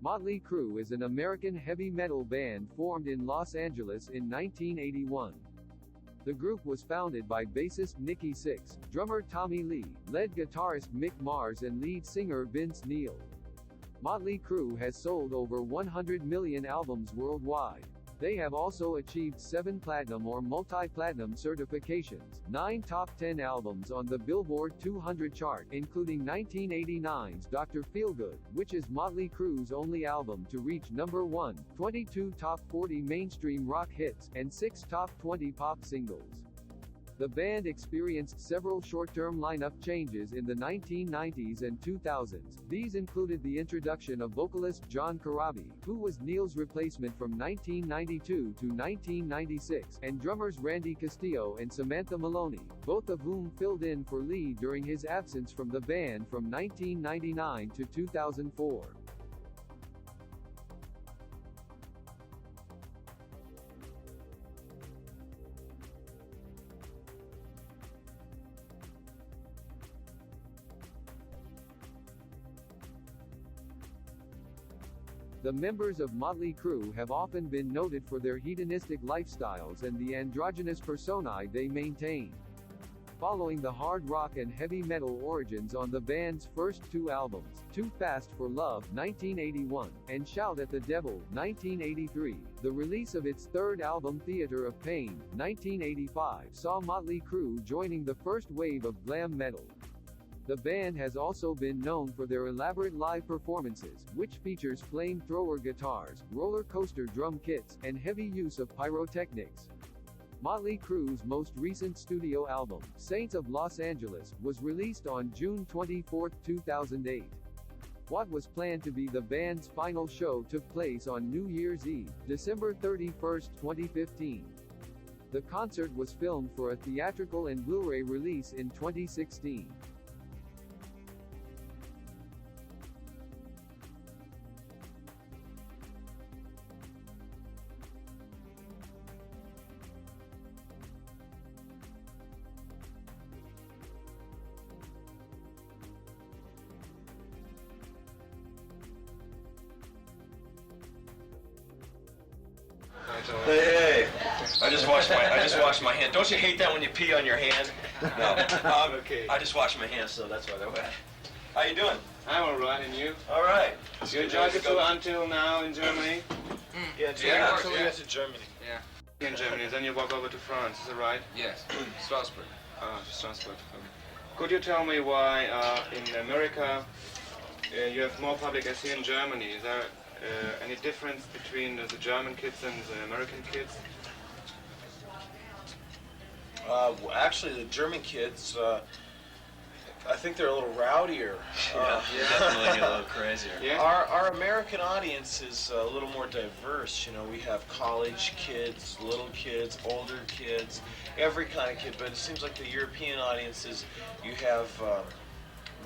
Motley Crue is an American heavy metal band formed in Los Angeles in 1981. The group was founded by bassist Nikki Sixx, drummer Tommy Lee, lead guitarist Mick Mars and lead singer Vince Neil. Motley Crue has sold over 100 million albums worldwide. They have also achieved 7 platinum or multi-platinum certifications, 9 top 10 albums on the Billboard 200 chart, including 1989's Dr. Feelgood, which is Motley Crue's only album to reach number 1, 22 top 40 mainstream rock hits, and 6 top 20 pop singles. The band experienced several short-term lineup changes in the 1990s and 2000s. These included the introduction of vocalist John Corabi, who was Neil's replacement from 1992 to 1996, and drummers Randy Castillo and Samantha Maloney, both of whom filled in for Lee during his absence from the band from 1999 to 2004. The members of Motley Crue have often been noted for their hedonistic lifestyles and the androgynous personae they maintain. Following the hard rock and heavy metal origins on the band's first 2 albums, Too Fast for Love (1981) and Shout at the Devil (1983), the release of its 3rd album Theater of Pain (1985) saw Motley Crue joining the first wave of glam metal. The band has also been known for their elaborate live performances, which features flamethrower guitars, roller coaster drum kits, and heavy use of pyrotechnics. Motley Crue's most recent studio album, Saints of Los Angeles, was released on June 24, 2008. What was planned to be the band's final show took place on New Year's Eve, December 31, 2015. The concert was filmed for a theatrical and Blu-ray release in 2016. Hey, I just washed my hand. Don't you hate that when you pee on your hand? No. Okay. I just washed my hands, so that's why they're wet. How you doing? I'm alright, and you? All right. You enjoyed the tour until now in Germany? Yeah, to Germany. Yeah. In Germany, then you walk over to France, is that right? Yes, Strasbourg. Oh, Strasbourg. Could you tell me why in America you have more public as here in Germany? Is there any difference between the German kids and the American kids? Actually, the German kids, I think they're a little rowdier. Definitely a little crazier. Yeah? Our American audience is a little more diverse. You know, we have college kids, little kids, older kids, every kind of kid. But it seems like the European audiences, you have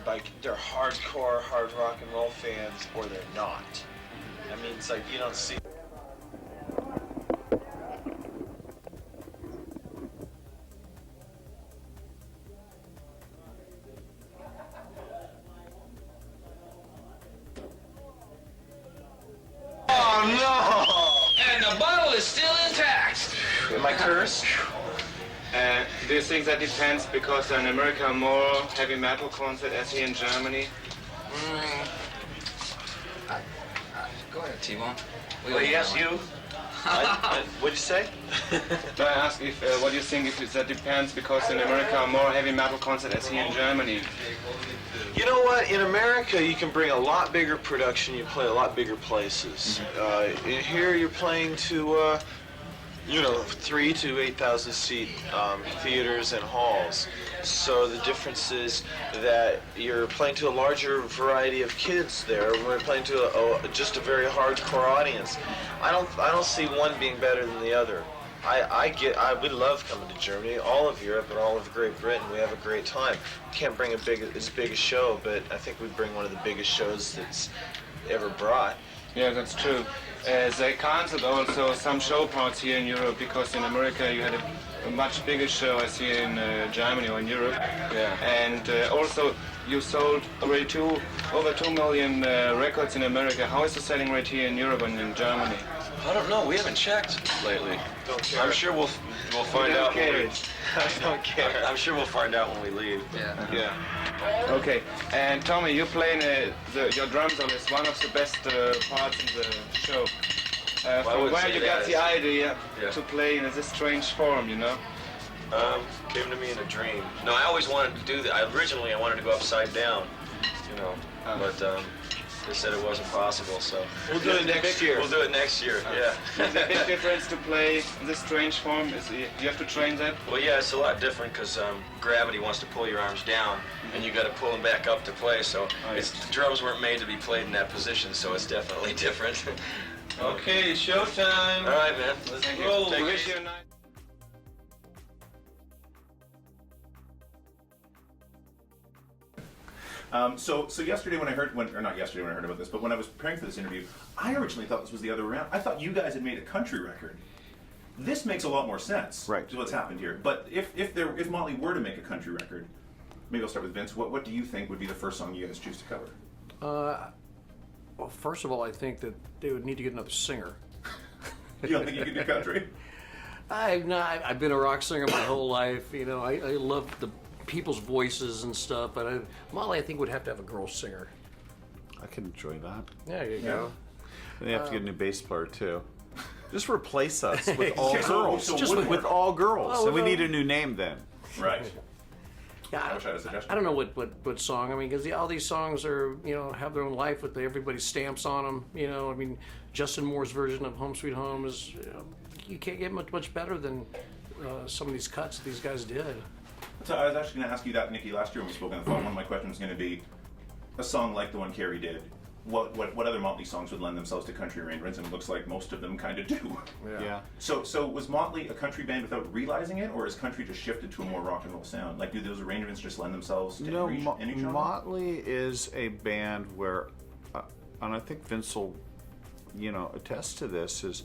like they're hardcore hard rock and roll fans, or they're not. I mean, it's like you don't see. Oh no! And the bottle is still intact. Am I cursed? Do you think that depends because in America more heavy metal concert as here in Germany? Go ahead, T-Bone. Well, yes, you. What'd you say? I ask if what do you think if that depends because in America more heavy metal concert as here in Germany? You know what? In America, you can bring a lot bigger production. You play a lot bigger places. Here, you're playing to, 3 to 8,000 seat theaters and halls. So the difference is that you're playing to a larger variety of kids there. We're playing to just a very hardcore audience. I don't see one being better than the other. We love coming to Germany, all of Europe, and all of Great Britain. We have a great time. We can't bring as big a show, but I think we bring one of the biggest shows that's ever brought. Yeah, that's true. They canceled also some show parts here in Europe because in America you had a much bigger show as here in Germany or in Europe. Yeah. And also, you sold already over 2 million records in America. How is the selling rate here in Europe and in Germany? I don't know. We haven't checked lately. Don't care. I'm sure we'll find out. When we, I don't care. I'm sure we'll find out when we leave. Yeah. Yeah. Okay. And Tommy, you playing your drum solo is one of the best parts in the show. From where you got the idea to play in this strange form, you know? Came to me in a dream. No, I always wanted to do that. Originally, I wanted to go upside down, you know, but they said it wasn't possible, so We'll do it next year. We'll do it next year. Yeah. Is there a big difference to play in this strange form? You have to train that? Well, yeah, it's a lot different because gravity wants to pull your arms down, and you got to pull them back up to play. So the drums weren't made to be played in that position, so it's definitely different. Okay, showtime. All right, man. Let's Roll. take it Wish easy. you a nice... So yesterday when I heard, or not yesterday when I heard about this, but when I was preparing for this interview, I originally thought this was the other way around. I thought you guys had made a country record. This makes a lot more sense to what's happened here. But if Motley were to make a country record, maybe I'll start with Vince. What do you think would be the first song you guys choose to cover? Well, first of all, I think that they would need to get another singer. You don't think you could do country? I've been a rock singer my whole life. You know, I love the people's voices and stuff, but Molly, I think, would have to have a girl singer. I could enjoy that. There you go. And they have to get a new bass player too. Just replace us with all So- girls. so Just Woodward. with all girls. Oh, and we no. need a new name then. Right. Yeah, I wish I had a suggestion. I don't know what song. I mean, because all these songs are, you know, have their own life with everybody's stamps on them. You know, I mean, Justin Moore's version of Home Sweet Home is, you can't get much better than some of these cuts that these guys did. So I was actually going to ask you that, Nikki, last year when we spoke on the phone. One of my questions was going to be a song like the one Carrie did. What other Motley songs would lend themselves to country arrangements? And it looks like most of them kind of do. Yeah. So was Motley a country band without realizing it, or has country just shifted to a more rock and roll sound? Like, do those arrangements just lend themselves to any genre? Motley is a band where, and I think Vince will, attest to this, is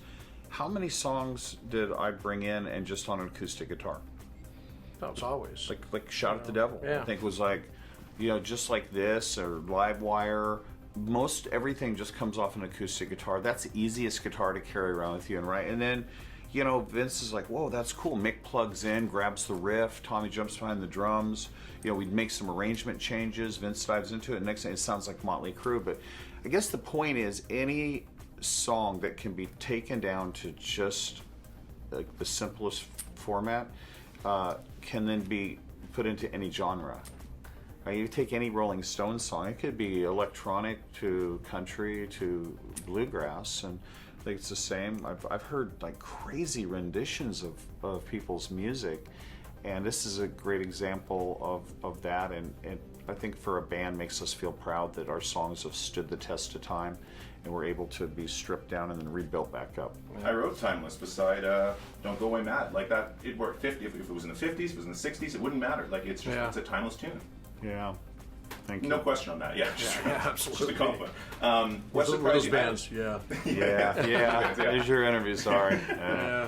how many songs did I bring in and just on an acoustic guitar? That's always. Like Shout at the Devil. Yeah. I think was like, just like this, or Live Wire. Most everything just comes off an acoustic guitar. That's the easiest guitar to carry around with you, and then, Vince is like, whoa, that's cool. Mick plugs in, grabs the riff, Tommy jumps behind the drums. We'd make some arrangement changes. Vince dives into it, and next thing it sounds like Motley Crue. But I guess the point is, any song that can be taken down to just like the simplest format can then be put into any genre. Right? You take any Rolling Stones song, it could be electronic to country to bluegrass, and I think it's the same. I've heard like crazy renditions of people's music, and this is a great example of that, and I think for a band makes us feel proud that our songs have stood the test of time and we're able to be stripped down and then rebuilt back up. I wrote Timeless beside Don't Go Away Mad. Like that, it worked 50. If it was in the 50s, if it was in the 60s, it wouldn't matter. Like it's just it's a timeless tune. Yeah. Thank you. No question on that. Yeah, absolutely. Just a compliment. What surprised those you? bands? Yeah. Yeah. There's your interview. Sorry. I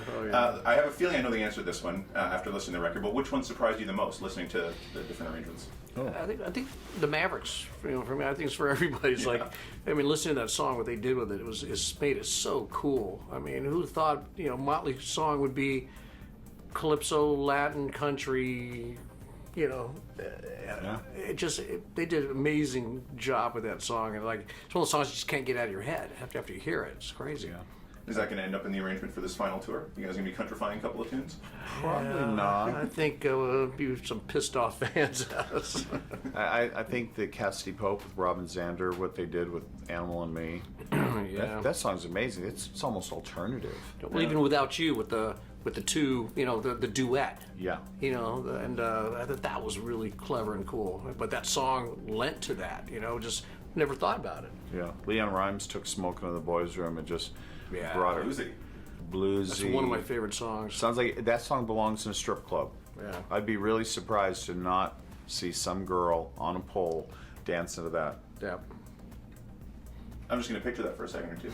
have a feeling I know the answer to this one after listening to the record. But which one surprised you the most, listening to the different arrangements? I think the Mavericks. For me, I think it's for everybody. It's like, I mean, listening to that song, what they did with it, it's made it so cool. I mean, who thought Motley's song would be calypso, Latin, country? They did an amazing job with that song, and like it's one of those songs you just can't get out of your head after you hear it. It's crazy. Yeah. Is that going to end up in the arrangement for this final tour? You guys going to be countrifying a couple of tunes? Probably not. I think there'll be some pissed off fans at us. I think the Cassidy Pope with Robin Zander, what they did with Animal and Me, that song's amazing. It's almost alternative. Well, even Without You with the two, the duet. Yeah. And I thought that was really clever and cool. But that song lent to that. Just never thought about it. Yeah. Leon Rimes took Smoking in the Boys' Room and just brought it. Bluesy. That's one of my favorite songs. Sounds like that song belongs in a strip club. Yeah. I'd be really surprised to not see some girl on a pole dancing to that. Yeah. I'm just going to picture that for a second or two.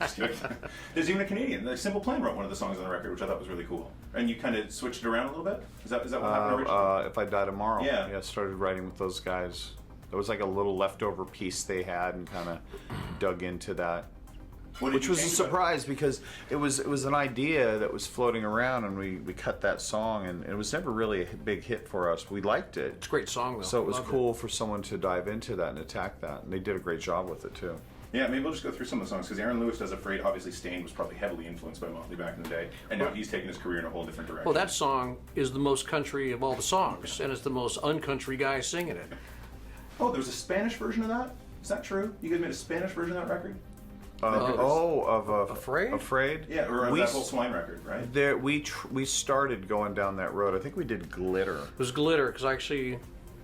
Just kidding. There's even a Canadian. Like, Simple Plan wrote one of the songs on the record, which I thought was really cool. And you kind of switched it around a little bit? Is that what happened originally? If I Die Tomorrow. Yeah. Started writing with those guys. It was like a little leftover piece they had, and kind of dug into that. Which was a surprise because it was an idea that was floating around, and we cut that song, and it was never really a big hit for us. We liked it. It's a great song, though. So it was cool for someone to dive into that and attack that, and they did a great job with it too. Yeah, maybe we'll just go through some of the songs, because Aaron Lewis does Afraid. Obviously, Staind was probably heavily influenced by Motley back in the day, and now he's taken his career in a whole different direction. Well, that song is the most country of all the songs, and it's the most uncountry guy singing it. Oh, there was a Spanish version of that? Is that true? You guys made a Spanish version of that record? Afraid? Afraid? Yeah, or that whole Swine record, right? We started going down that road. I think we did Glitter. It was Glitter, because I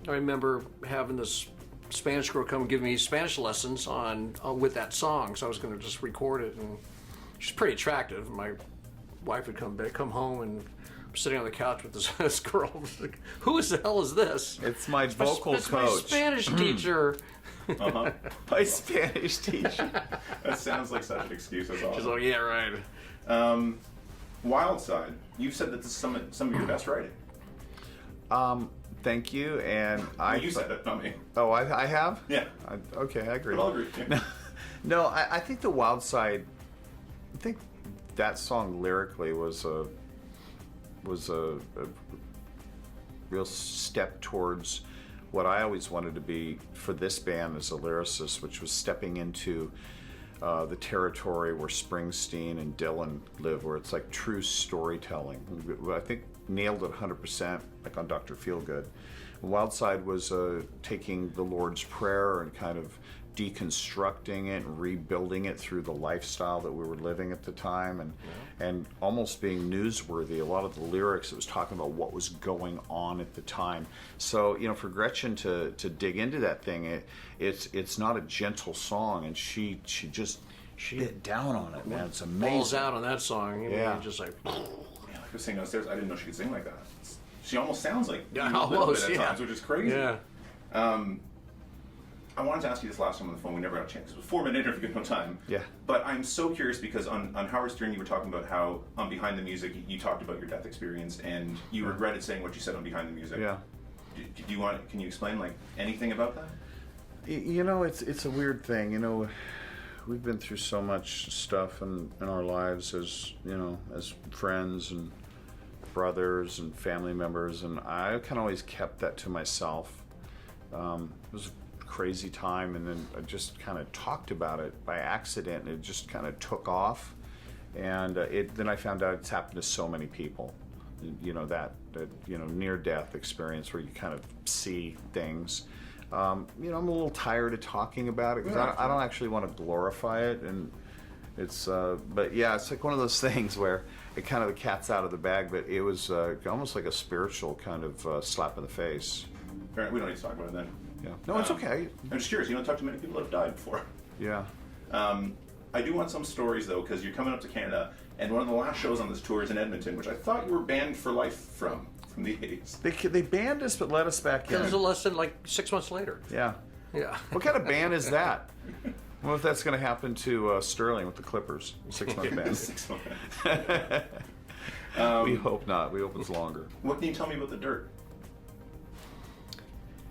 remember having this Spanish girl come and give me Spanish lessons on with that song, so I was going to just record it, and she's pretty attractive. My wife would come home, and I'm sitting on the couch with this girl. Like, who the hell is this? It's my vocal It's coach. my Spanish teacher. My Spanish teacher. That sounds like such an excuse. That's awesome. She's like, yeah, right. Wild Side. You've said that this is some of your best writing. Thank you, and you said it, not me. Oh, I have? Yeah. Okay, I agree. But I'll agree. Yeah. No, I think the Wild Side. I think that song lyrically was a real step towards what I always wanted to be for this band as a lyricist, which was stepping into the territory where Springsteen and Dylan live, where it's like true storytelling. I think nailed it 100%, like on Dr. Feelgood. Wild Side was taking the Lord's Prayer and kind of deconstructing it and rebuilding it through the lifestyle that we were living at the time, and almost being newsworthy. A lot of the lyrics, it was talking about what was going on at the time. So, for Gretchen to dig into that thing, it's not a gentle song, and she bit down on it, man. It's amazing. Balls out on that song. Yeah. Just like... Yeah, like I was saying downstairs, I didn't know she could sing like that. She almost sounds like you Yeah, a little almost, bit at yeah. times, which is crazy. Yeah. I wanted to ask you this last time on the phone. We never got a chance. It was a 4-minute interview, no time. Yeah. But I'm so curious because on Howard Stern, you were talking about how on Behind the Music, you talked about your death experience, and you regretted saying what you said on Behind the Music. Yeah. Can you explain anything about that? It's a weird thing. We've been through so much stuff in our lives as friends and brothers and family members, and I kind of always kept that to myself. It was a crazy time, and then I just kind of talked about it by accident, and it just kind of took off. And then I found out it's happened to so many people. That near-death experience where you kind of see things. I'm a little tired of talking about it because I don't actually want to glorify it, and it's. But yeah, it's like one of those things where it kind of the cat's out of the bag. But it was almost like a spiritual kind of slap in the face. All right, we don't need to talk about it then. Yeah. No, it's okay. I'm just curious. You don't talk to many people that have died before. Yeah. I do want some stories though, because you're coming up to Canada, and one of the last shows on this tour is in Edmonton, which I thought you were banned for life from the 80s. They banned us, but let us back in. It was a lesson like 6 months later. Yeah. Yeah. What kind of ban is that? I wonder if that's going to happen to Sterling with the Clippers. 6-month ban. 6 months. We hope not. We hope it's longer. What can you tell me about The Dirt?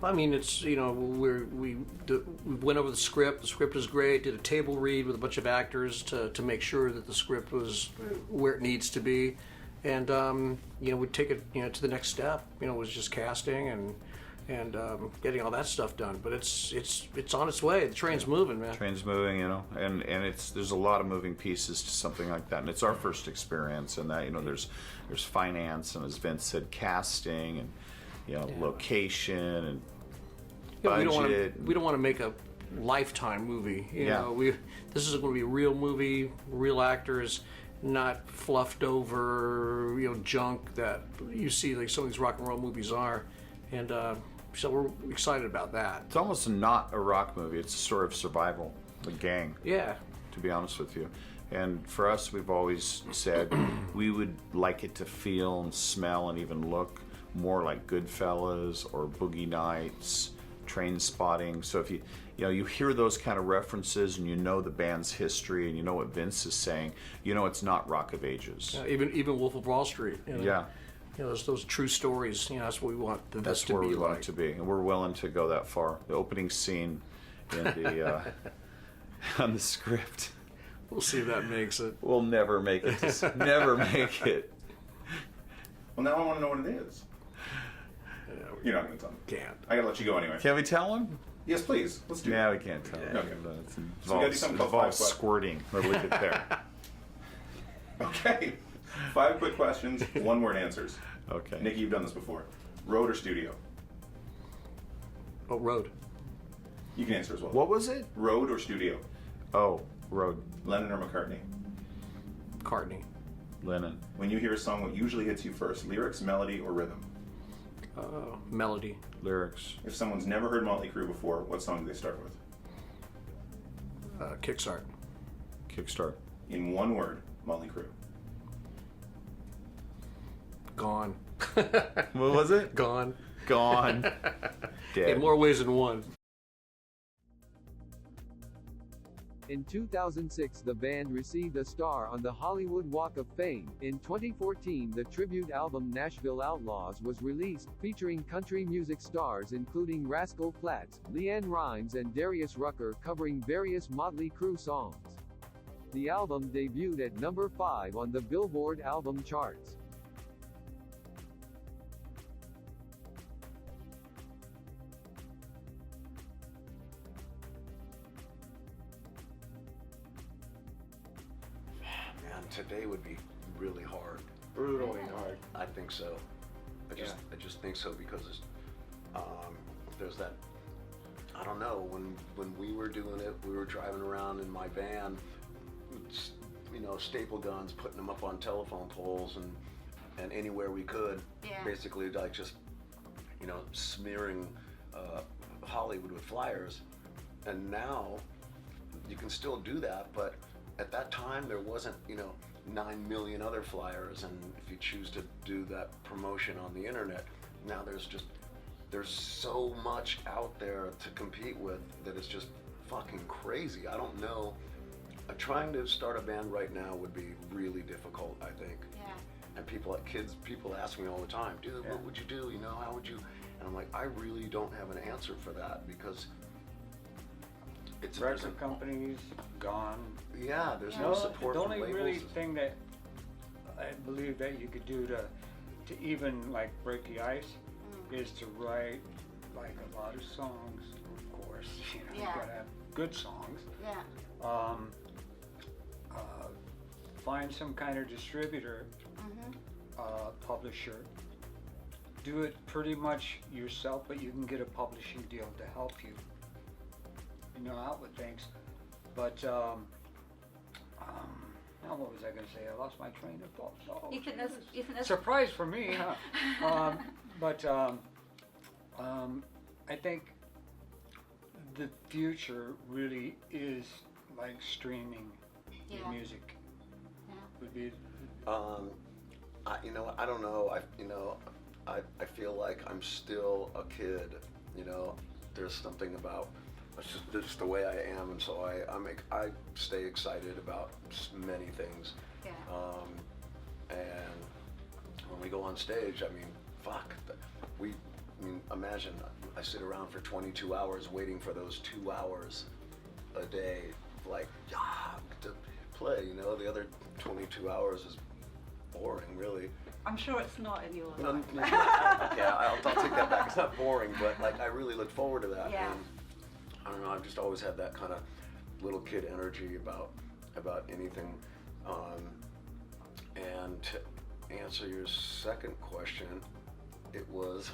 I mean, it's, we went over the script. The script is great. Did a table read with a bunch of actors to make sure that the script was where it needs to be, and we take it to the next step. Was just casting and getting all that stuff done. But it's on its way. The train's moving, man. Train's moving, and there's a lot of moving pieces to something like that, and it's our first experience. And that there's finance, and as Vince said, casting and location and budget. We don't want to make a Lifetime movie. This is going to be a real movie, real actors, not fluffed over junk that you see like some of these rock and roll movies are, and so we're excited about that. It's almost not a rock movie. It's a story of survival, a gang. Yeah. To be honest with you. And for us, we've always said we would like it to feel and smell and even look more like Goodfellas or Boogie Nights, Train Spotting. So if you you hear those kind of references and you know the band's history and you know what Vince is saying, you know it's not Rock of Ages. Yeah, even Wolf of Wall Street. You know, Yeah. You know, those true stories. You know, that's what we want this That's to where be we want like. it to be, and we're willing to go that far. The opening scene in the on the script. We'll see if that makes it. We'll never make it. Never make it. Well, now I want to know what it is. Yeah, You're not going to tell me. can't. I got to let you go anyway. Can we tell him? Yes, please. Let's do Yeah, it. we can't tell him. Okay. It So we gotta do involves, something called involves five squirting. We'll leave it there. Okay. 5 quick questions, 1-word answers. Okay. Nikki, you've done this before. Road or studio? Oh, road. You can answer as well. What was it? Road or studio? Oh, Road. Lennon or McCartney? McCartney. Lennon. When you hear a song, what usually hits you first? Lyrics, melody, or rhythm? Melody. Lyrics. If someone's never heard Motley Crue before, what song do they start with? Kickstart. Kickstart. In 1 word, Motley Crue. Gone. What was it? Gone. Gone. Dead. In more ways than one. In 2006, the band received a star on the Hollywood Walk of Fame. In 2014, the tribute album Nashville Outlaws was released, featuring country music stars including Rascal Flatts, Leanne Rimes and Darius Rucker covering various Motley Crue songs. The album debuted at number 5 on the Billboard album charts. Man, today would be really hard. Brutally hard. I think so. I just think so because it's, there's that. I don't know. When we were doing it, we were driving around in my van, staple guns, putting them up on telephone poles and anywhere we could. Yeah. Basically, like just smearing Hollywood with flyers. And now you can still do that, but at that time there wasn't 9 million other flyers, and if you choose to do that promotion on the internet, now there's so much out there to compete with that it's just fucking crazy. I don't know. Trying to start a band right now would be really difficult, I think. Yeah. And people ask me all the time, dude, what would you do? How would you? And I'm like, I really don't have an answer for that because it's record companies gone. Yeah, there's no support The from only labels. really thing that I believe that you could do to even like break the ice is to write like a lot of songs. Of course, you gotta have good songs. Yeah. Find some kind of distributor, publisher. Do it pretty much yourself, but you can get a publishing deal to help you. Out with things. But now what was I going to say? I lost my train of thought. Oh, surprise for me, huh? But I think the future really is like streaming the music. Yeah. Would be. I don't know. I feel like I'm still a kid. There's something about just the way I am, and so I stay excited about many things. Yeah. And when we go on stage, imagine I sit around for 22 hours waiting for those 2 hours a day, to play. The other 22 hours is boring, really. I'm sure it's not in your life. Okay, I'll take that back. It's not boring, but I really look forward to that. Yeah. And I don't know. I've just always had that kind of little kid energy about anything. And to answer your second question, it was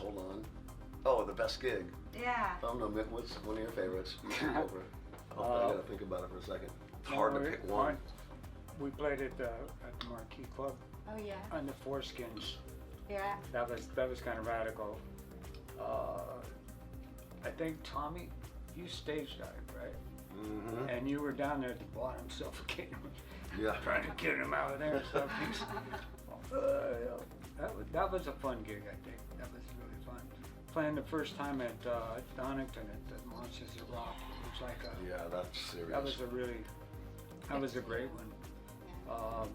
the best gig. Yeah. I don't know, Mick, what's one of your favorites? You should go over it. I gotta think about it for a second. It's hard to pick one. We played at the Marquee Club. Oh yeah. On the Foreskins. Yeah. That was kind of radical. I think Tommy, you stage dived, right? Mm-hmm. And you were down there at the bottom suffocating him. Yeah. Trying to get him out of there and stuff. That was a fun gig, I think. That was really fun. playing the first time at Donington at the Monsters of Rock. It was like Yeah, that's serious. that was a great one.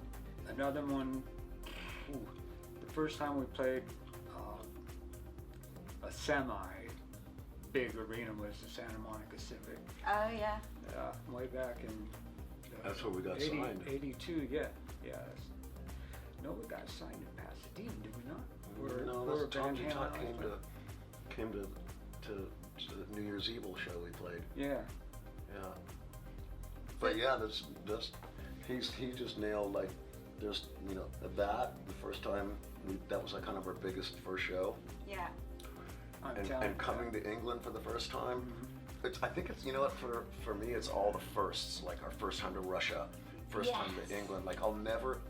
Another one, the first time we played a semi-big arena was the Santa Monica Civic. Oh, yeah. Way back in That's where we got signed. 82, yeah. No, we got signed in Pasadena, did we not? No, We're that's Tom Van Halen. came to the New Year's Evil show we played. Yeah. But yeah, he just nailed like just that the first time that was like kind of our biggest first show. Yeah. And coming to England for the first time. I think it's for me it's all the firsts, like our first time to Russia, first time to England. Like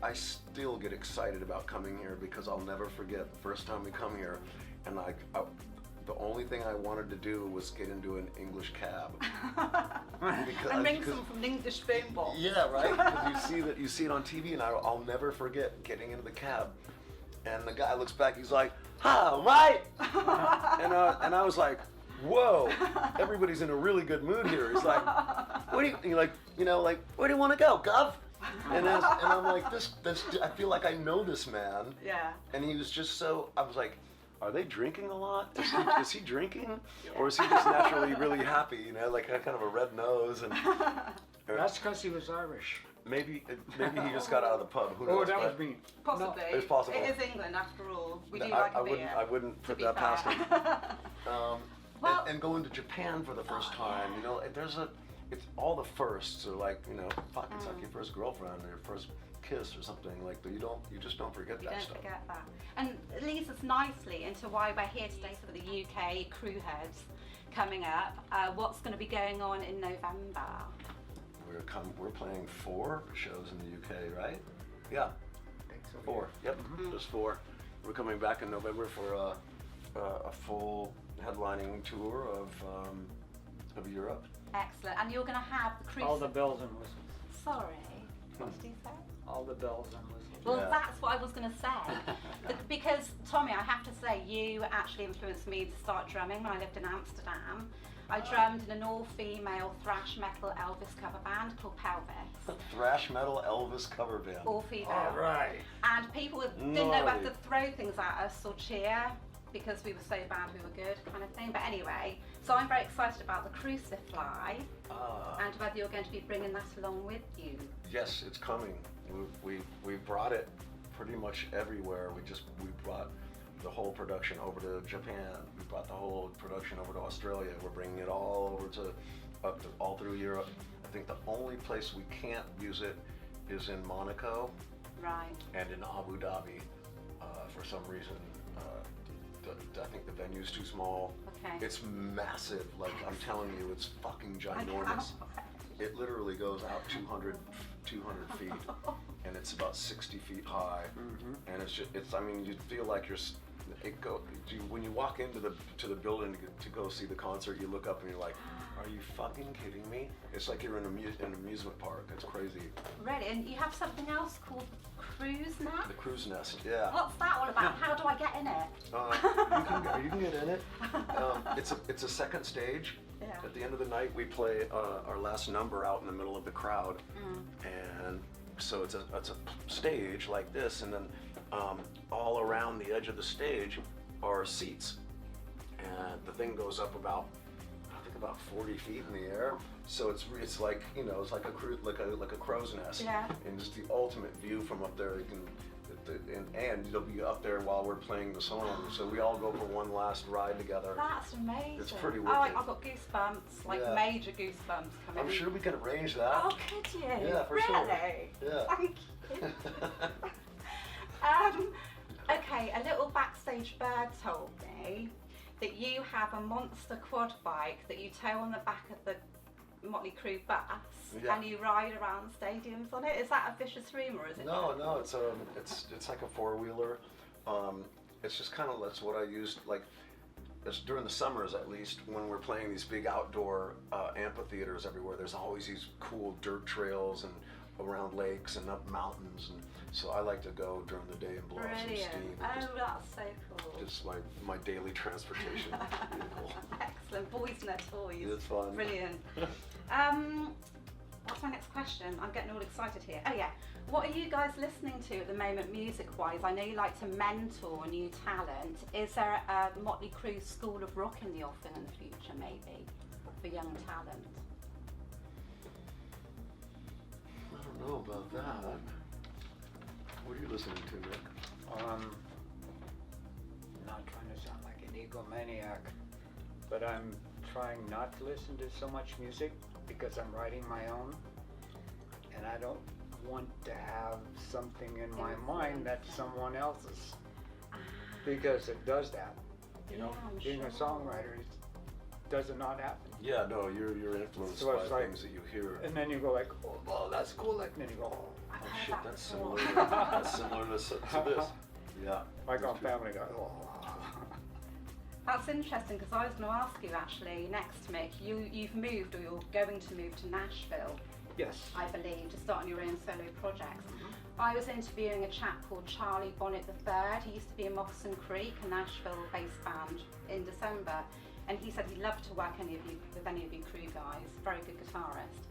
I still get excited about coming here because I'll never forget the first time we come here, and like the only thing I wanted to do was get into an English cab. And bring some from the English boombox. Yeah, right. Because you see it on TV, and I'll never forget getting into the cab, and the guy looks back. He's like, "Hi, mate," and I was like, whoa, everybody's in a really good mood here. He's like, where do you where do you want to go, Gov? And I'm like, this, I feel like I know this man. Yeah. And he was just I was like, are they drinking a lot? Is he drinking? Or is he just naturally really happy, like kind of a red nose? And That's because he was Irish. Maybe he just got out of the pub. Who knows? That was me. Possibly. No, it's possible. It is England after all. We do like a beer. I wouldn't put that past him. And going to Japan for the first time, it's all the firsts are like, fucking it's like your first girlfriend or your first kiss or something like that. You just don't forget that stuff. You don't forget that. And it leads us nicely into why we're here today for the UK crew heads coming up. What's going to be going on in November? We're playing 4 shows in the UK, right? Yeah. I think so. 4. Yep. Just 4. We're coming back in November for a full headlining tour of Europe. Excellent. And you're going to have the crew. All the bells and whistles. Sorry. What did you say? All the bells and whistles. Well, that's what I was going to say. Because, Tommy, I have to say, you actually influenced me to start drumming when I lived in Amsterdam. I drummed in an all-female thrash metal Elvis cover band called Pelvis. Thrash metal Elvis cover band. All female. All right. And people didn't know whether to throw things at us or cheer because we were so bad we were good, kind of thing. But anyway, so I'm very excited about the Crucifix Live and whether you're going to be bringing that along with you. Yes, it's coming. We brought it pretty much everywhere. We brought the whole production over to Japan. We brought the whole production over to Australia. We're bringing it all over all through Europe. I think the only place we can't use it is in Monaco, right, and in Abu Dhabi. For some reason, I think the venue's too small. Okay. It's massive. Like I'm telling you, it's fucking ginormous. It literally goes out 200 feet, and it's about 60 feet high. And you feel like when you walk into the building to go see the concert, you look up and you're like, are you fucking kidding me? It's like you're in an amusement park. It's crazy. Really? And you have something else called the Cruise Nest? The Cruise Nest, yeah. What's that all about? How do I get in it? You can get in it. It's a second stage. Yeah. At the end of the night, we play our last number out in the middle of the crowd, and so it's a stage like this, and then all around the edge of the stage are seats, and the thing goes up about 40 feet in the air. So it's like it's like a crow's nest. Yeah. And just the ultimate view from up there. You can. And you'll be up there while we're playing the song, so we all go for one last ride together. That's amazing. It's pretty wicked. Oh, I've got goosebumps, major goosebumps coming. I'm sure we can arrange that. Oh, could you? Yeah, for really? sure. Yeah. Thank you. Okay, a little backstage bird told me that you have a monster quad bike that you tow on the back of the Motley Crue bus, and you ride around stadiums on it. Is that a vicious rumor, or is it? No, it's like a 4-wheeler. It's just kind of that's what I used during the summers, at least, when we're playing these big outdoor amphitheaters everywhere. There's always these cool dirt trails and around lakes and up mountains, and so I like to go during the day and blow off some Brilliant. steam. Oh, Just- that's so cool. Just my daily transportation vehicle. Excellent. Boys and their toys. It's fun. Brilliant. What's my next question? I'm getting all excited here. Oh yeah. What are you guys listening to at the moment, music-wise? I know you like to mentor new talent. Is there a Motley Crue School of Rock in the offing in the future, maybe, for young talent? I don't know about that. What are you listening to, Nick? Not trying to sound like an egomaniac, but I'm trying not to listen to so much music because I'm writing my own, and I don't want to have something in my mind that's someone else's, because it does that. You know, Yeah, I'm being a sure. songwriter does it not happen. Yeah, no, you're influenced So it's by like- things that you hear. And then you go like, oh, well, that's cool, and then you go, oh. Oh shit, that's similar. That's similar to this. Yeah. Like on Family Guy. Oh. That's interesting because I was going to ask you actually next, Mick. You've moved, or you're going to move to Nashville, Yes. I believe, to start on your own solo projects. I was interviewing a chap called Charlie Bonnet III. He used to be in Moccasin Creek, a Nashville-based band, in December, and he said he'd love to work with any of you crew guys. Very good guitarist.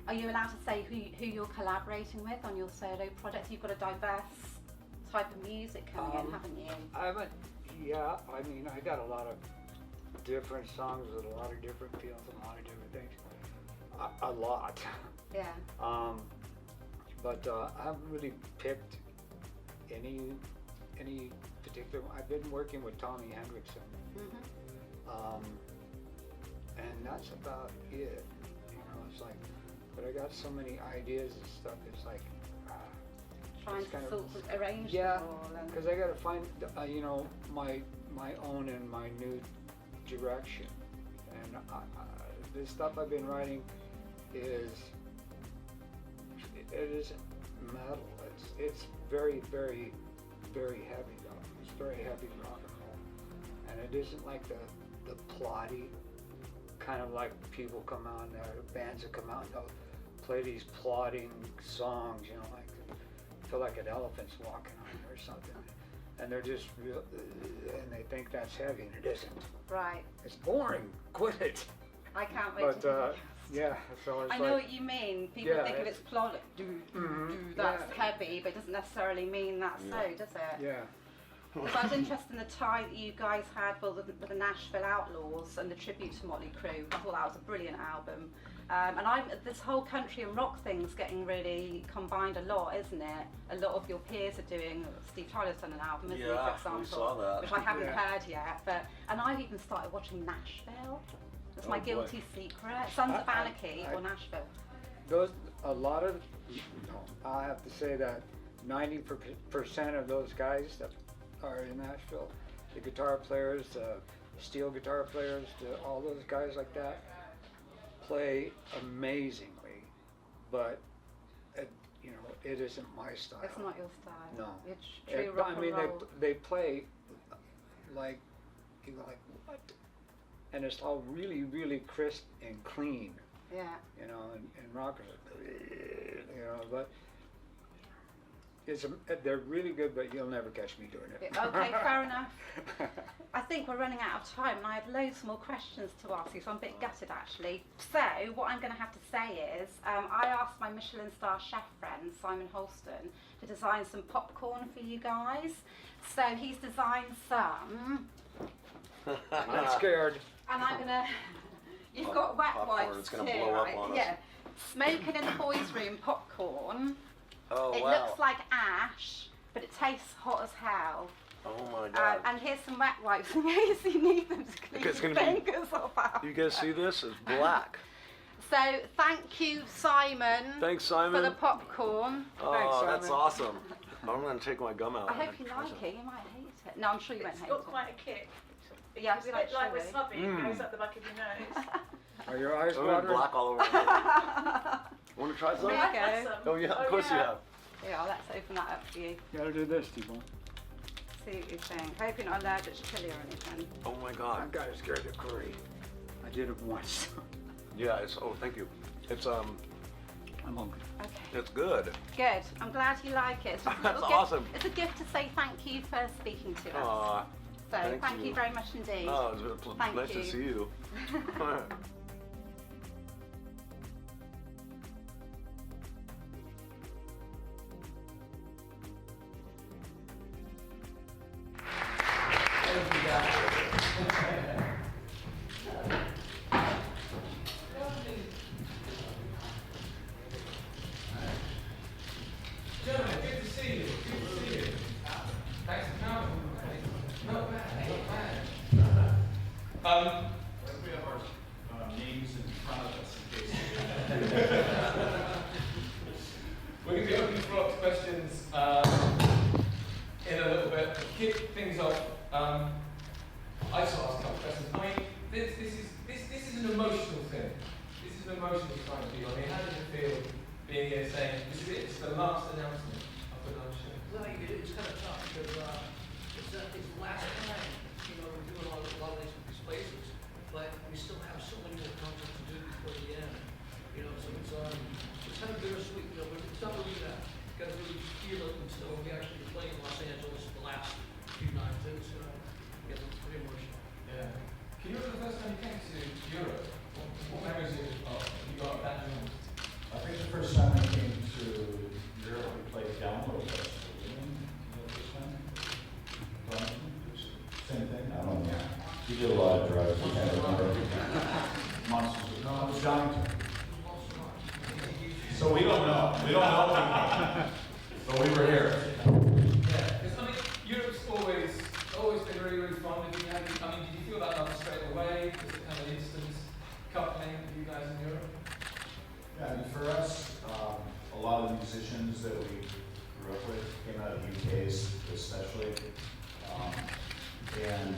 Are you allowed to say who you're collaborating with on your solo projects? You've got a diverse type of music coming in, haven't you? Yeah, I mean, I got a lot of different songs with a lot of different feels and a lot of different things. A lot. Yeah. But I haven't really picked any particular. I've been working with Tommy Hendrickson, and that's about it. You know, it's like, but I got so many ideas and stuff. It's like Trying it's to kind of- sort of arrange yeah, them all. And because I got to find you know, my own and my new direction, and the stuff I've been writing it isn't metal. It's very, very, very heavy though. It's very heavy rock and roll, and it isn't like the plotty kind of like people come out there, bands that come out and they'll play these plodding songs, you know, like feel like an elephant's walking on it or something, and they're just real, and they think that's heavy, and it isn't. right. It's boring. Quit it. I can't wait But to yeah, so it's I like. know what you mean. People Yeah, think of it's- its plot, like, that's yeah. heavy, but it doesn't necessarily mean that's so, does it? Yeah. Because I was interested in the tie that you guys had with the Nashville Outlaws and the tribute to Motley Crue. I thought that was a brilliant album. And this whole country and rock thing's getting really combined a lot, isn't it? A lot of your peers are doing. Steve Tyler's done an album, isn't he, Yeah, for example, we saw that. which I haven't Yeah. heard yet. And I've even started watching Nashville. That's my boy. guilty secret. Sons of Anarchy or Nashville. A lot of, I have to say that 90% of those guys that are in Nashville, the guitar players, the steel guitar players, all those guys like that, play amazingly, but you know, it isn't my style. It's not your style. No. It's true rock I mean, and roll. they play like, you go like, what? And it's all really, really crisp and clean, Yeah. you know, and rockers, you know, but they're really good, but you'll never catch me doing it. Okay, fair enough. I think we're running out of time, and I had loads more questions to ask you, so I'm a bit gutted actually. So what I'm going to have to say is, I asked my Michelin star chef friend Simon Holston to design some popcorn for you guys. So he's designed some, I'm scared. and I'm gonna. You've got wet Popcorn, wipes it's gonna here, blow up right? on us. Yeah. Smoking in the boys' room popcorn. Oh It wow. looks like ash, but it tastes hot as hell. Oh my god. And here's some wet wipes in case you need them to clean It's your gonna be- fingers off after. You guys see this? It's black. So thank you, Simon, Thanks, for Simon. the popcorn. Oh, Thanks, that's Simon. awesome. I'm gonna take my gum out. I hope you like it. You might hate it. No, I'm sure you won't It's hate got it. quite a kick. Yeah, It's we a like bit like chewy. wasabi, it goes up the back of your nose. Are your eyes I'm watering? black all over. Want to try some? There you I've had go. some. Oh yeah, of course you have. Yeah, let's open that up for you. You gotta do this, T-Bone. See what you think. Hope you're not allergic to chili or anything. Oh my I'm god. kind of scared of curry. I did it once. Yeah. It's. Oh, thank you. It's I'm hungry. Okay. It's good. Good. I'm glad you like it. It's a That's little gift- awesome. It's a gift to say thank you for speaking to us. Aw, So thank you very much indeed. Oh, it's been Thank nice you. to see you. Gentlemen, good to see you. Good to see you. Thanks for coming. Not bad, not bad. We have our names in front of us in case. We're going to be opening for lots of questions in a little bit. To kick things off, I just want to ask a couple of questions. I mean, this is an emotional thing. This is an emotional time for you. I mean, how does it feel being here saying, this is it, it's the last announcement of the last show? Well, it's kind of tough because it's the last time, we're doing a lot of these places, but we still have so many more concerts to do before the end, so it's kind of bittersweet, but it's not really that. You gotta really feel it until we actually play in Los Angeles the last few nights. It's pretty emotional. Yeah. Can you remember the first time you came to Europe? What memories have you got of that journey? I think the first time I came to Europe, we played Download Festival. The first time? Same thing? I don't know. You did a lot of drugs. You can't remember. Monsters. No, it was Donington. So we don't know. We don't know. But we were here. Yeah, because I mean, Europe's always been really, really fun. Did you feel that love straight away? Was it kind of instant coupling with you guys in Europe? Yeah, I mean, for us, a lot of the musicians that we grew up with came out of the UK, especially. And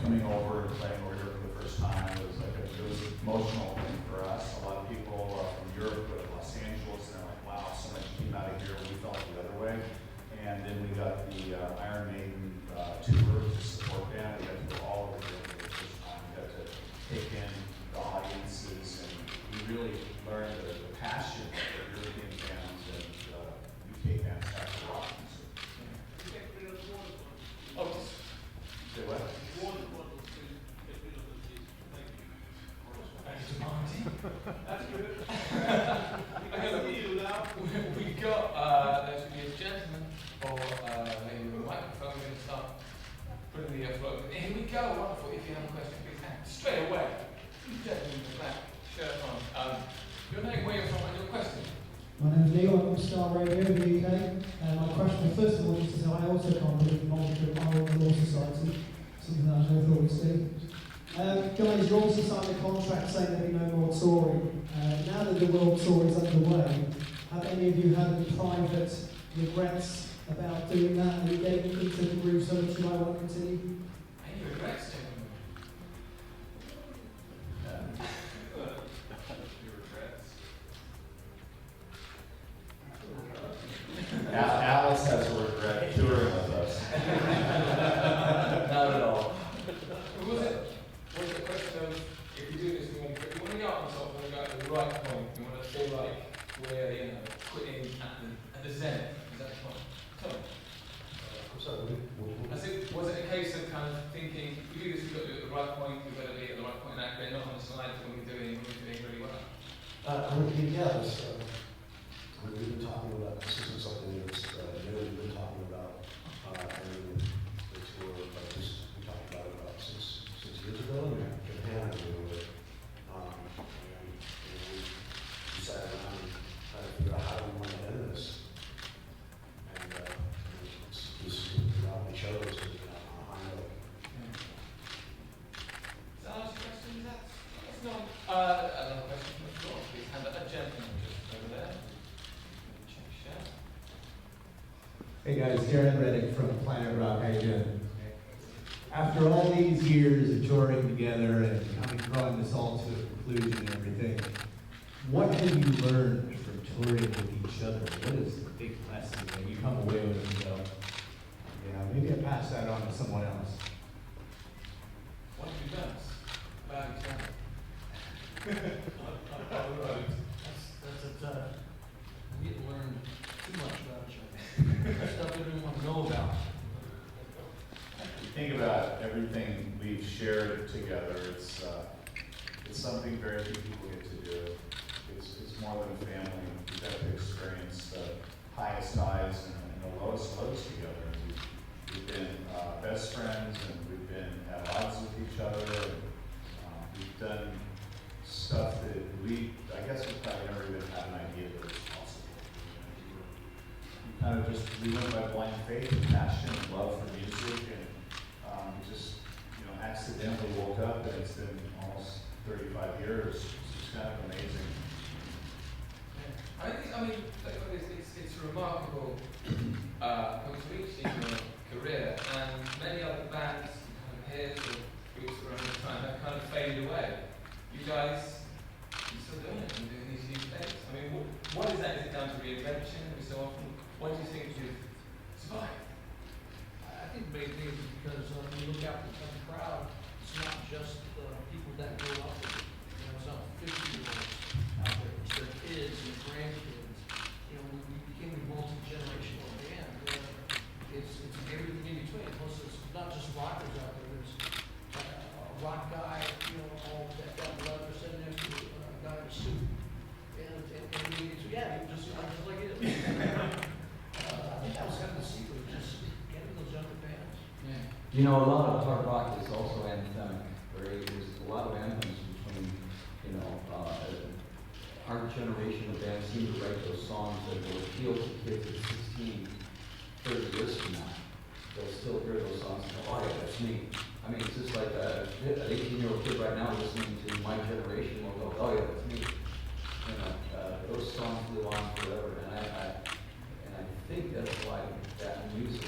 coming over and playing over here for the first time was like it was an emotional thing for us. A lot of people from Europe go to Los Angeles and they're like, wow, so much came out of here. We felt the other way. And then we got the Iron Maiden tour to support band. We got to go all over here for the first time. We got to take in the audiences, and we really learned the passion that European bands and UK bands have for rock music. Oh, Say what? That's good. We've got there should be a gentleman or maybe a microphone. We're going to start putting the flow. Here we go. Wonderful. If you have a question, please hang straight away. Gentleman with the black shirt on. Your name, where you're from, and your question. My name's Leo, I'm from Star Radio in the UK. My question, first of all, is to say I also can't believe the Motley Crue Law Society, something that I never thought we'd see. Guys, you also signed a contract saying there'll be no more touring. Now that the world tour is underway, have any of you had any private regrets about doing that? Are you getting into the groove so much you might want to continue? Any regrets, Alice has a regret touring with us. Not at all. Was it a question of, if you do this, you want to get on top, you want to go at the right point, you want to feel like we're, quitting at the zenith, is that the point? Tell me. Was it a case of kind of thinking, if we do this, we've got to do it at the right point, we've got to be at the right point in that bit, not on the side when we're doing really well? We've been talking about, this isn't something that's new, we've been talking about ending the tour, but this, we talked about it about six years ago, and Japan, and we decided on trying to figure out how do we want to end this. And this route we chose to be on a high note. Does that answer your question? That's not. Another question from the floor, please. And a gentleman just over there. Hey guys, Jared Reddick from Planet Rock. How you doing? After all these years of touring together and drawing this all to a conclusion and everything, what have you learned from touring with each other? What is the big lesson that you come away with and go, yeah, maybe I pass that on to someone else? What have you done about each other? On the road. That's something very few people get to do. It's more than a family. We've got to experience the highest highs and the lowest lows together. We've been best friends, and we've been at odds with each other. And, we've done stuff that I guess we probably never even had an idea that was possible. We kind of we went by blind faith and passion and love for music, and we just, accidentally woke up, and it's been almost 35 years. It's just kind of amazing. I mean, it's remarkable what you've reached in your career, and many other bands, kind of peers or groups around the time have kind of faded away. You guys, you're still doing it and doing these huge things. I mean, what is that? Is it down to reinvention every so often? What do you think you've survived? I think maybe it's because when you look out at the crowd, it's not just the people that grow up with it. It's not 50-year-olds out there. It's their kids and grandkids. We became a multi-generational band. It's everything in between. Plus, it's not just rockers out there. There's a rock guy, all that leather sitting next to a guy in a suit. And just like it is. I think that was kind of the secret, just getting those younger bands. Yeah. A lot of hard rock is also anthemic. There's a lot of anthems between, our generation of bands seem to write those songs that will appeal to kids at 16, 30 years from now. They'll still hear those songs and go, oh yeah, that's me. I mean, it's just like an 18-year-old kid right now listening to my generation will go, oh yeah, that's me. Those songs live on forever, and I think that's why that music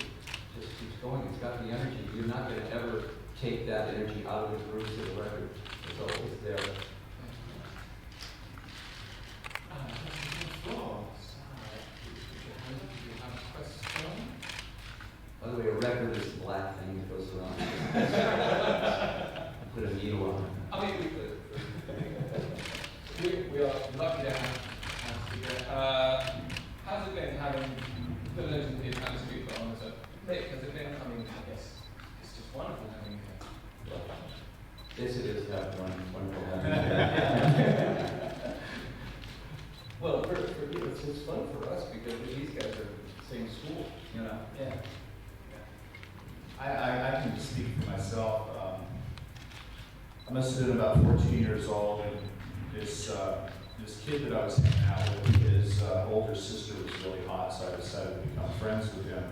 just keeps going. It's got the energy. You're not going to ever take that energy out of the grooves of the record. It's always there. By the way, a record is a black thing that goes around. Put a needle on it. I mean, we are lucky to have you here. How's it been having the legendary Alice Cooper on as a Mick? Has it been, I guess, it's just wonderful having you here. Yes, it is wonderful having you. Well, for you, it's fun for us because these guys are the same school, Yeah. I can just speak for myself. I must have been about 14 years old, and this kid that I was hanging out with, his older sister was really hot, so I decided to become friends with him.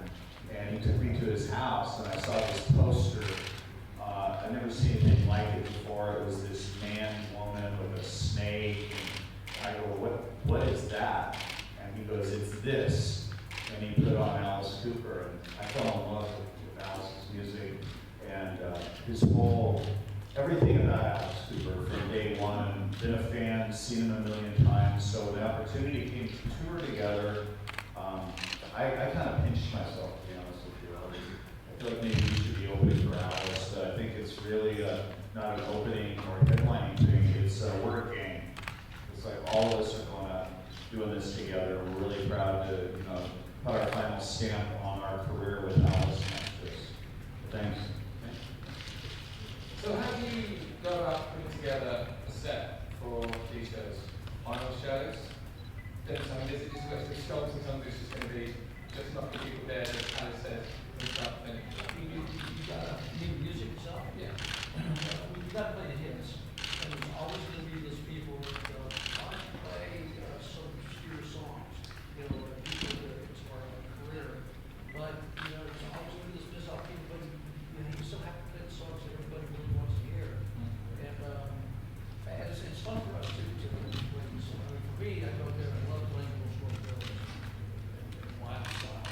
And he took me to his house, and I saw this poster. I'd never seen anything like it before. It was this man-woman with a snake. And I go, what is that? And he goes, it's this. And he put on Alice Cooper, and I fell in love with Alice's music and everything about Alice Cooper from day one. Been a fan, seen him a million times. So when the opportunity came to tour together, I kind of pinched myself, to be honest with you. I feel like maybe we should be opening for Alice. I think it's really not an opening or a headlining thing. It's we're a gang. It's like all of us are doing this together. We're really proud to put our final stamp on our career with Alice next to us. Thanks. So how do you go about putting together a set for these shows? Final shows? Then is it just going to be shows and something that's just going to be just not the people there, as Alice says, and stuff? You need music yourself? Yeah. You've got to play the hits. And there's always going to be those people that go, why don't you play some obscure songs? People that it's part of a career. But, there's always going to be this business of people, but you still have to play the songs that everybody really wants to hear. And it's fun for us to play these songs. For me, I go there, I love playing those short bills. Wild style.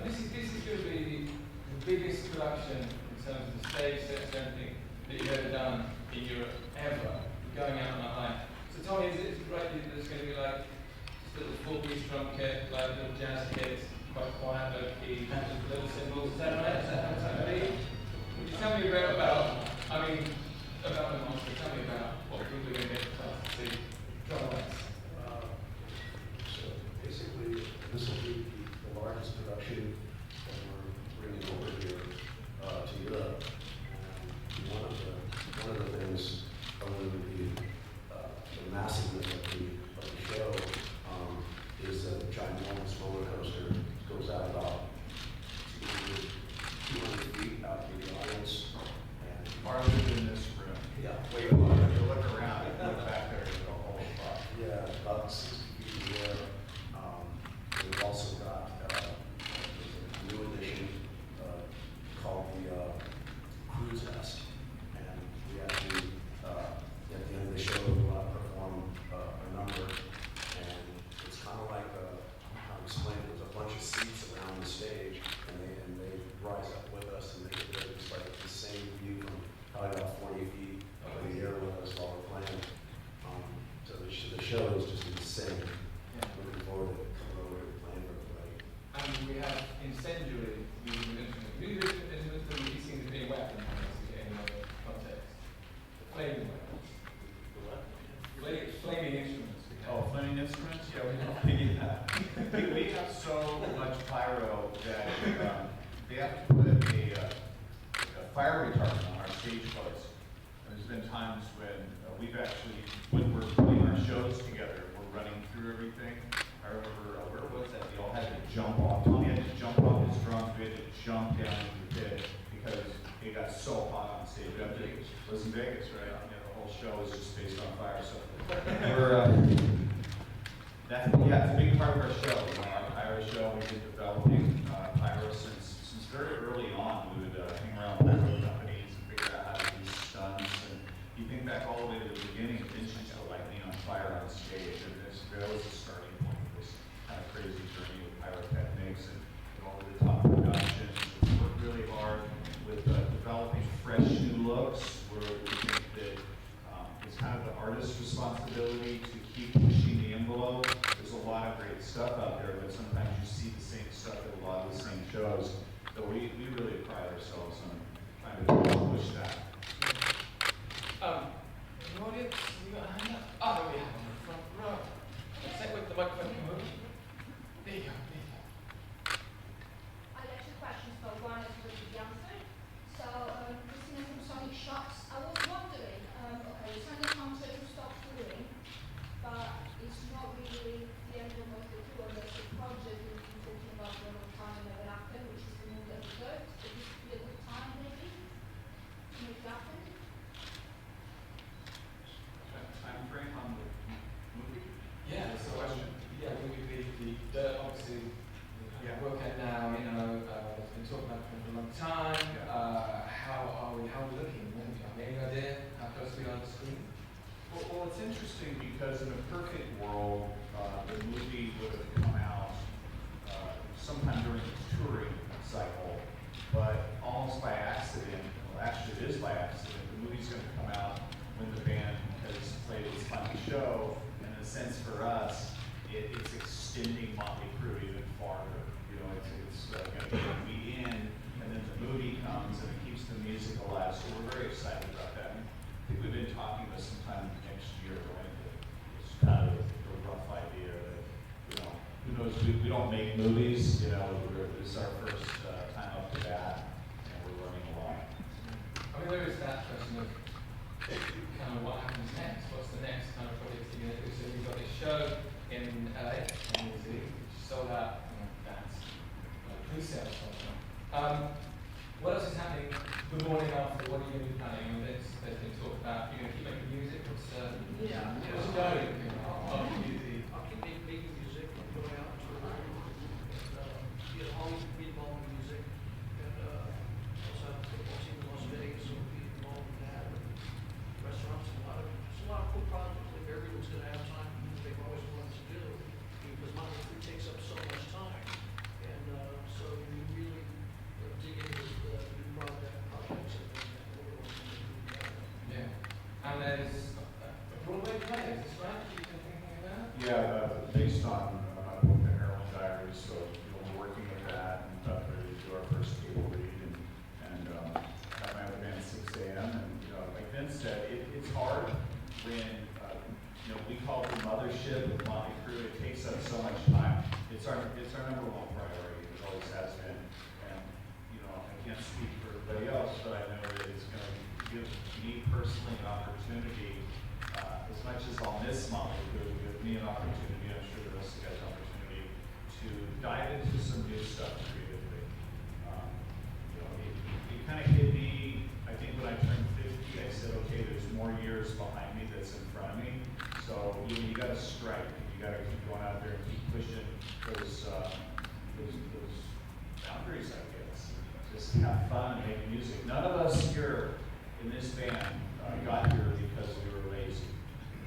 This is going to be the biggest production in terms of the stage sets and everything that you've ever done in Europe, ever. Going out on a high. So Tommy, is it right that there's going to be like just a little four-piece drum kit, like little jazz kits, quite quiet, low key, little cymbals? Is that right? Is that how it's going to be? Would you tell me about the monster? Tell me about what people are going to get to see. Drum lights. So basically, this will be the largest production that we're bringing over here to Europe. Yeah. Well, you look around, you look back there, you go, holy fuck. Yeah, about 60 feet in the air. We've also got a new edition called the Cruise Nest, and we actually, at the end of the show, we want to perform a number, and it's kind of like how to explain it. There's a bunch of seats around the stage, and they rise up with us, and they get there. It's like the same view from probably about 40 feet up in the air with us while we're playing. So the show is just insane. Yeah. Looking forward to coming over and playing for everybody. And we have incendiary musical instruments. Musical instruments that we see as being weapons in any other context. Flaming weapons. Flaming instruments. Oh, flaming instruments? Yeah, we have so much pyro that they have to put a fire retardant on our stage clothes. There's been times when when we're putting our shows together, we're running through everything. I remember, where was that? We all had to jump off. Tommy had to jump off his drums. We had to jump down into the pit because it got so hot on stage. It was in Vegas, right? You know, the whole show was just based on fire. So it's a big part of our show. You know, our pyro show, we've been developing pyro since very early on. We would hang around pyro companies and figure out how to do stunts. And you think back all the way to the beginning of Vintage to Lightning on Fire on stage, and that was the starting point of this kind of crazy journey with pyrotechnics and over the top productions. We worked really hard with developing fresh new looks, where we think that it's kind of the artist's responsibility to keep pushing the envelope. There's a lot of great stuff out there, but sometimes you see the same stuff at a lot of the same shows. So we really pride ourselves on trying to push that. The audience, you got a hand up? Oh, there we have one in the front row. Let's take with the microphone. Come over. There you go. I'll let you questions for one is with the answer. So, Christina from Sonic Shops, I was wondering, okay, it's on the concert to stop touring, but it's not really the end of the tour. There's a project we've been talking about for a long time and never happened, which is the move that occurred. So this could be a good time, maybe, to make it happen. Time frame on the movie? Yeah, so yeah, the dirt obviously work out now, you know, it's been talked about for a long time. Yeah. How are we looking? Any idea how close we are to the screen? Well, it's interesting because in a perfect world, the movie would have come out sometime during the touring cycle, but almost by accident, well, actually it is by accident, the movie's going to come out when the band has played its final show, and in a sense for us, it's extending Motley Crue even farther. You know, it's going to be in, and then the movie comes, and it keeps the music alive. So we're very excited about that. And I think we've been talking about sometime next year going to. It's kind of a rough idea that, you know, who knows? We don't make movies. You know, this is our first time up to bat, and we're learning a lot. I mean, there is that question of kind of what happens next. What's the next kind of project you're going to do? So you've got this show in LA, in New Zealand, sold out. That's pre-sale. What else is happening the morning after? What are you going to be planning on this? There's been talk about you're going to keep making music. What's going? I can make music, going out to get home, be involved in music, and also have a football team in Las Vegas, so be involved in that. And restaurants, there's a lot of cool projects that everyone's going to have time they've always wanted to do, because Motley Crue takes up so much time, and so you really dig into the new projects and what we're going to do together. Yeah, and there's a Broadway play, is this right? You've been thinking about? Yeah, based on the Heroin Diaries, so we're working with that and ready to do our first table read and have my other band 6 a.m. And like Vince said, it's hard when we call it the mothership with Motley Crue. It takes up so much time. It's our number one priority. It always has been. And I can't speak for everybody else, but I know that it's going to give me personally an opportunity. As much as I'll miss Motley Crue, give me an opportunity. I'm sure the rest of you guys an opportunity to dive into some new stuff creatively. It kind of hit me. I think when I turned 50, I said, okay, there's more more years behind me that's in front of me. So you got to strike. You got to keep going out there and keep pushing those boundaries, I guess. Just have fun and make music. None of us here in this band got here because we were lazy,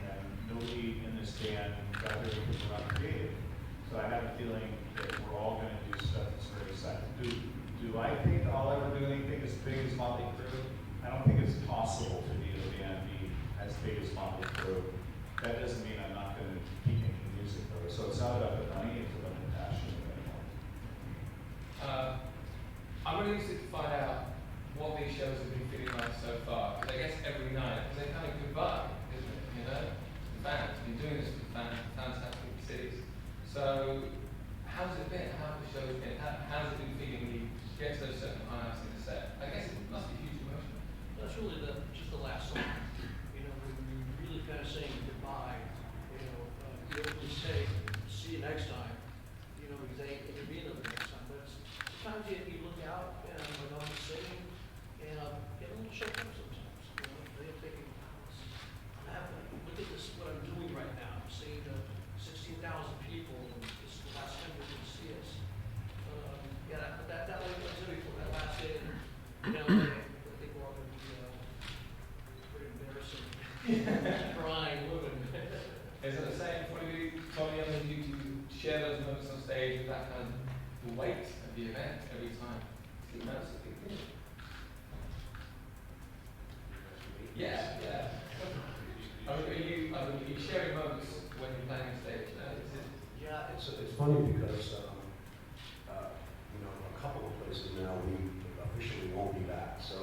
and nobody in this band got here because we're not creative. So I have a feeling that we're all going to do stuff that's very exciting. Do I think I'll ever do anything as big as Motley Crue? I don't think it's possible to be in a band be as big as Motley Crue. That doesn't mean I'm not going to keep making music though. So it's not about the money, it's about the passion anymore. I'm really interested to find out what these shows have been feeling like so far. Because I guess every night, because they're kind of goodbye, isn't it? You know, the fans, been doing this with fantastic cities. So, how's it been? How have the shows been? How's it been feeling when you get to those certain high-ups in the set? I guess it must be huge emotion. That's really just the last song. You know, when you're really kind of saying goodbye, you know, you don't just say, see you next time, you know, because they ain't going to be another next time. But sometimes you look out and when I'm sitting and get a little choked up sometimes. You know, they're thinking, look at this, what I'm doing right now. I'm seeing 16,000 people and this is the last time you're going to see us. Yeah, but that like I said before, that last day, you know, I think we're all going to be pretty embarrassing, crying, women. Is it the same for you, Tommy, and you to share those moments on stage with that kind of the weight of the event every time? I think that's a big thing. Yeah, yeah. Are you sharing moments when you're playing on stage? Yeah, it's funny because you know, a couple of places now we officially won't be back. So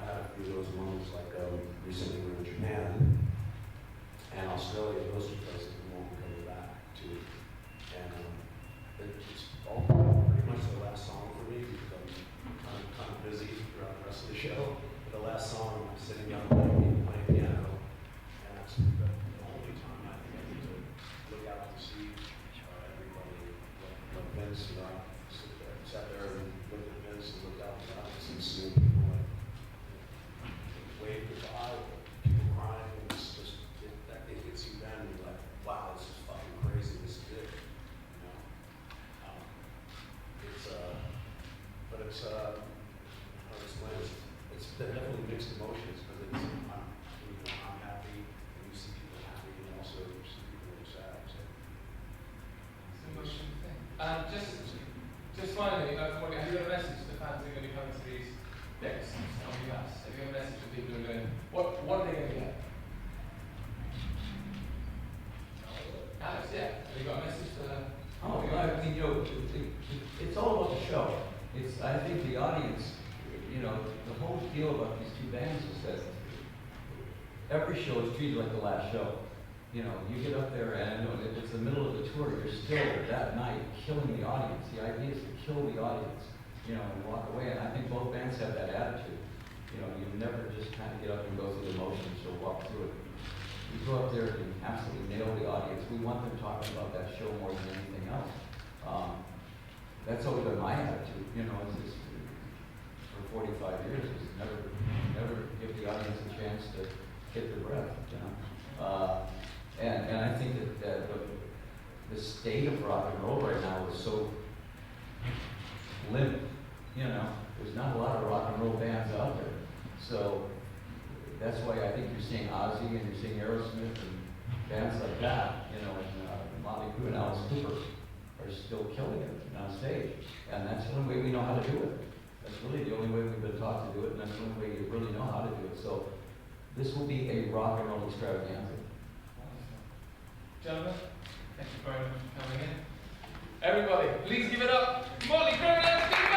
I had a few of those moments, like recently we were in Japan and Australia. Those two places we won't be coming back to, and it's all pretty much the last song for me because I'm kind of busy throughout the rest of the show. But the last song, I'm sitting down playing piano, and that's the only time I think I need to look out to see everybody. Like Vince, you know, sat there and looked at Vince and looked out the audience and seeing people like wave goodbye, or people crying, and it's just it hits you then, and you're like, wow, this is fucking crazy, this is it, you know. But it's how to explain it. It's definitely mixed emotions because it's I'm happy, and you see people happy, and also you see people really sad. So. It's an emotional thing. Just finally, have you got a message to the fans who are going to be coming to these decks on the bus? Have you got a message to people who are going, what are they going to get? Alex, yeah. Have you got a message for them? Oh, I mean, you know, it's all about the show. I think the audience, you know, the whole deal about these two bands is that every show is treated like the last show. You know, you get up there and it's the middle of the tour, you're still that night killing the audience. The idea is to kill the audience, you know, and walk away. And I think both bands have that attitude. You know, you never just kind of get up and go through the motions or walk through it. You go up there and absolutely nail the audience. We want them talking about that show more than anything else. That's always been my attitude. You know, it's just, for 45 years, is never give the audience a chance to get their breath. You know. And I think that the state of rock and roll right now is so limited. You know, there's not a lot of rock and roll bands out there. So that's why I think you're seeing Ozzy and you're seeing Aerosmith and bands like that, you know, and Motley Crue and Alice Cooper are still killing it on stage. And that's the only way we know how to do it. That's really the only way we've been taught to do it, and that's the only way you really know how to do it. So this will be a rock and roll extravaganza. Gentlemen, thank you very much for coming in. Everybody, please give it up. Motley Crue.